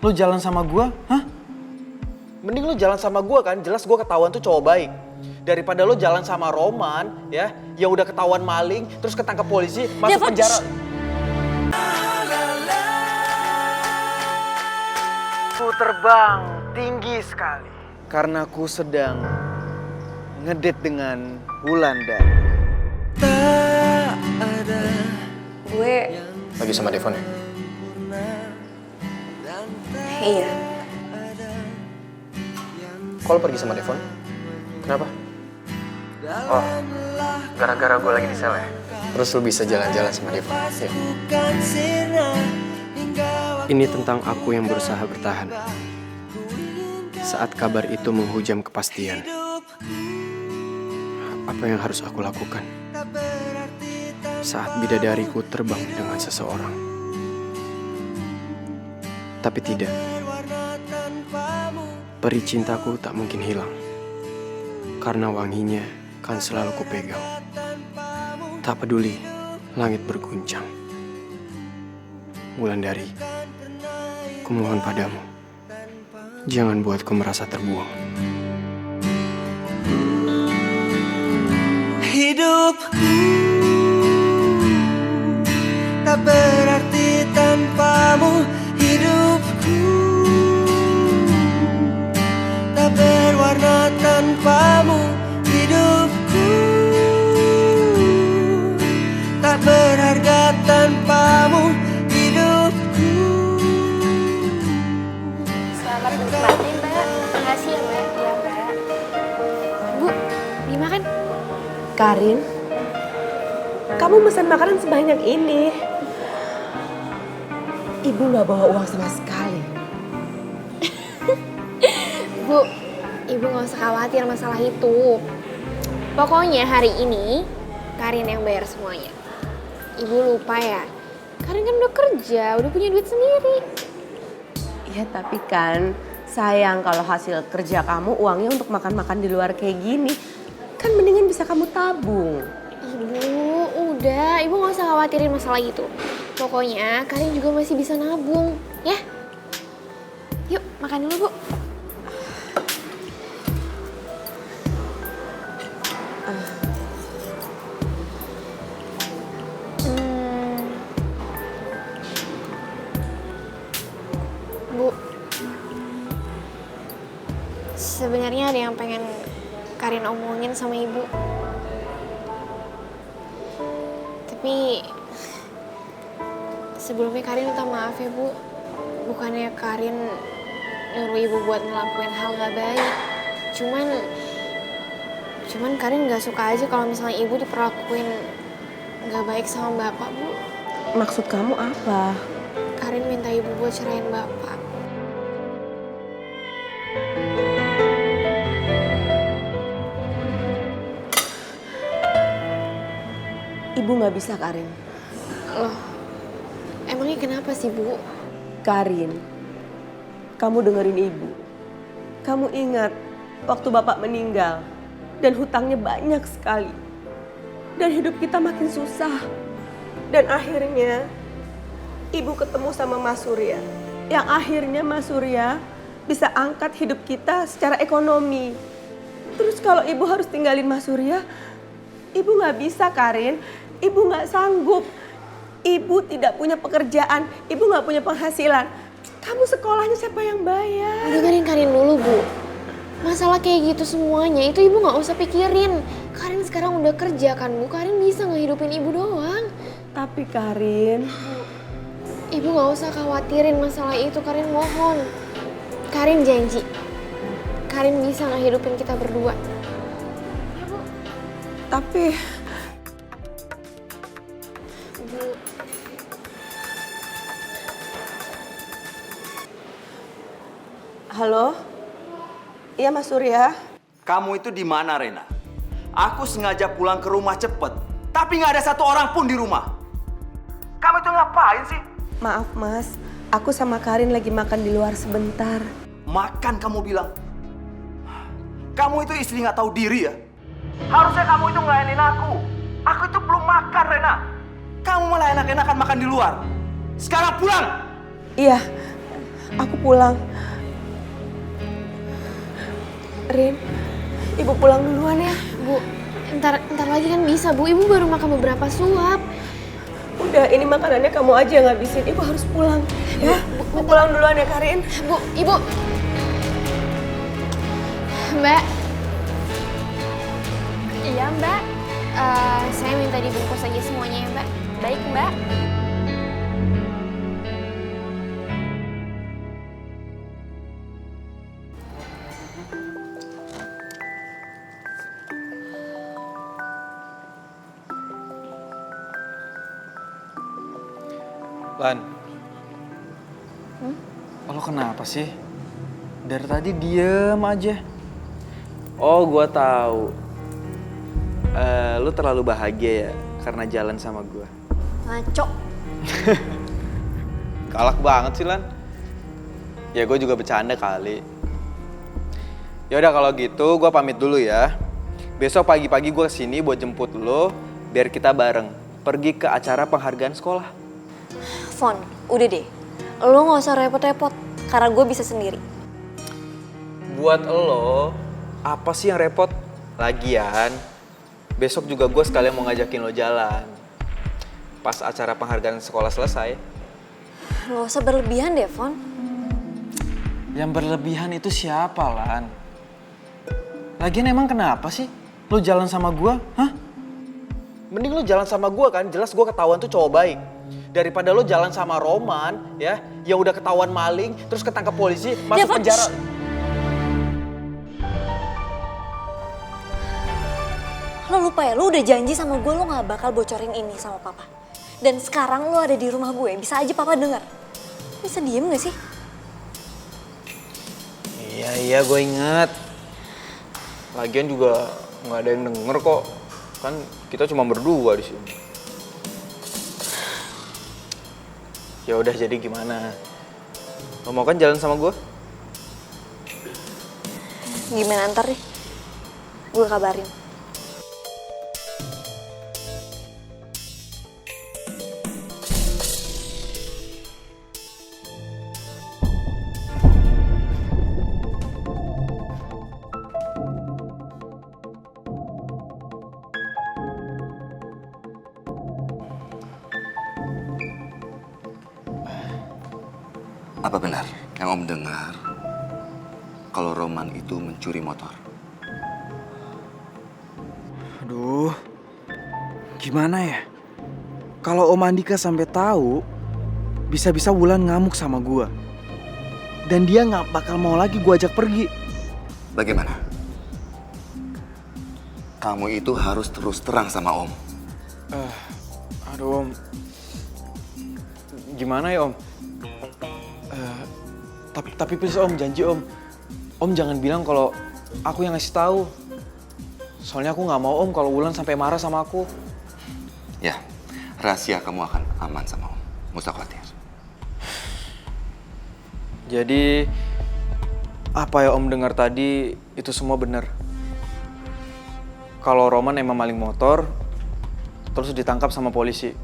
Lo jalan sama gua, hah? Mending lo jalan sama gua kan, jelas gua ketahuan tuh cowok baik. Daripada lo jalan sama Roman, ya, yang udah ketahuan maling, terus ketangkep polisi, masuk penjara. Ku terbang tinggi sekali. Karena ku sedang ngedate dengan Wulandari. Tak ada. Gue Lagi sama Devon ya? iya. Kok lo pergi sama Devon? Kenapa? Oh, gara-gara gue lagi di sel ya. Terus lo bisa jalan-jalan sama Devon? Ya. Ini tentang aku yang berusaha bertahan saat kabar itu menghujam kepastian. Apa yang harus aku lakukan saat bidadariku terbang dengan seseorang? Tapi tidak, peri cintaku tak mungkin hilang karena wanginya kan selalu kupegang. Tak peduli langit berguncang. Wulandari, kumohon padamu, jangan buatku merasa terbuang. Hidupku tak berarti tanpamu. Hidupku tak berwarna tanpamu. Hidupku tak berharga tanpamu. Hidupku. Selamat menikmati, Mbak. Makasih ya, Mbak. Iya, Mbak. Bu, dimakan. Karin, kamu pesan makanan sebanyak ini. Ibu nggak bawa uang sama sekali. Bu, Ibu nggak usah khawatir masalah itu. Pokoknya hari ini Karin yang bayar semuanya. Ibu lupa ya? Karin kan udah kerja, udah punya duit sendiri. Ya tapi kan sayang kalau hasil kerja kamu uangnya untuk makan-makan di luar kayak gini. Kan mendingan bisa kamu tabung. Ibu, udah. Ibu nggak usah khawatirin masalah itu. Pokoknya Karin juga masih bisa nabung, ya? Yuk, makan dulu, Bu. Bu, sebenarnya ada yang pengen Karin omongin sama Ibu. Tapi sebelumnya Karin minta maaf ya, Bu. Bukannya Karin nyuruh Ibu buat ngelakuin hal gak baik. Cuman Karin gak suka aja kalau misalnya Ibu diperlakuin gak baik sama Bapak, Bu. Maksud kamu apa? Karin minta Ibu buat ceraiin Bapak. Ibu nggak bisa, Karin. Loh, emangnya kenapa sih, Bu? Karin, kamu dengerin ibu. Kamu ingat waktu bapak meninggal dan hutangnya banyak sekali. Dan hidup kita makin susah. Dan akhirnya ibu ketemu sama Mas Surya. Yang akhirnya Mas Surya bisa angkat hidup kita secara ekonomi. Terus kalau ibu harus tinggalin Mas Surya, ibu nggak bisa, Karin. Ibu nggak sanggup. Ibu tidak punya pekerjaan. Ibu nggak punya penghasilan. Kamu sekolahnya siapa yang bayar? Dengerin Karin dulu, Bu. Masalah kayak gitu semuanya, itu Ibu nggak usah pikirin. Karin sekarang udah kerja kan, Bu. Karin bisa ngehidupin Ibu doang. Tapi Karin... Ibu nggak usah khawatirin masalah itu, Karin mohon. Karin janji. Karin bisa ngehidupin kita berdua. Ya, Bu. Tapi... Bu. Halo? Iya, Mas Surya? Kamu itu di mana, Rena? Aku sengaja pulang ke rumah cepet, tapi nggak ada satu orang pun di rumah. Kamu itu ngapain sih? Maaf, Mas. Aku sama Karin lagi makan di luar sebentar. Makan kamu bilang. Kamu itu istri nggak tahu diri ya? Harusnya kamu itu ngelayanin aku. Aku itu belum makan, Rena. Kamu malah enak-enakan makan di luar. Sekarang pulang! Iya, Aku pulang. Rin, Ibu pulang duluan ya. Bu, ntar lagi kan bisa, Bu. Ibu baru makan beberapa suap. Udah, ini makanannya kamu aja yang ngabisin. Ibu harus pulang. Ya, Bu pulang duluan ya, Karin. Bu, Ibu. Mbak. Iya, Mbak. Saya minta dibungkus aja semuanya ya, Mbak. Baik, Mbak. Lan, lo kenapa sih? Dari tadi diem aja. Oh, gua tahu. Lu terlalu bahagia ya karena jalan sama gua. Ngaco. Galak banget sih, Lan. Ya gue juga bercanda kali. Ya udah kalau gitu gua pamit dulu ya. Besok pagi-pagi gua kesini buat jemput lo biar kita bareng pergi ke acara penghargaan sekolah. Fon, udah deh. Lo gak usah repot-repot, karena gue bisa sendiri. Buat lo, apa sih yang repot? Lagian, besok juga gue sekalian mau ngajakin lo jalan. Pas acara penghargaan sekolah selesai. Lo usah berlebihan deh, Fon. Yang berlebihan itu siapa, Lan? Lagian emang kenapa sih lo jalan sama gue? Hah? Mending lo jalan sama gue kan, jelas gue ketahuan tuh cowok baik. Daripada lo jalan sama Roman, ya, yang udah ketahuan maling, terus ketangkep polisi, masuk Devon, penjara. Lo lupa ya, lo udah janji sama gue lo gak bakal bocorin ini sama papa. Dan sekarang lo ada di rumah gue, bisa aja papa denger. Bisa diem gak sih? Iya, gue inget. Lagian juga nggak ada yang denger kok. Kan kita cuma berdua di sini. Ya udah, jadi gimana? Lo mau kan jalan sama gue? Gimana ntar deh? Gue kabarin. Apa benar yang Om dengar kalau Roman itu mencuri motor? Aduh, gimana ya? Kalau Om Andika sampai tahu, bisa-bisa Wulan ngamuk sama gua. Dan dia nggak bakal mau lagi gua ajak pergi. Bagaimana? Kamu itu harus terus terang sama Om. Aduh, Om. Gimana ya, Om? Tapi please Om, janji Om. Om jangan bilang kalau aku yang ngasih tahu. Soalnya aku nggak mau Om kalau Wulan sampai marah sama aku. Ya, rahasia kamu akan aman sama Om. Nggak usah khawatir. Jadi, apa ya Om dengar tadi itu semua benar. Kalau Roman emang maling motor, terus ditangkap sama polisi.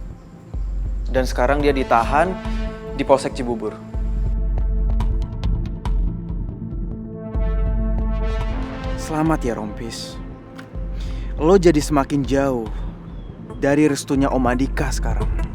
Dan sekarang dia ditahan di Polsek Cibubur. Selamat ya Rompis. Lo jadi semakin jauh dari restunya Om Andika sekarang.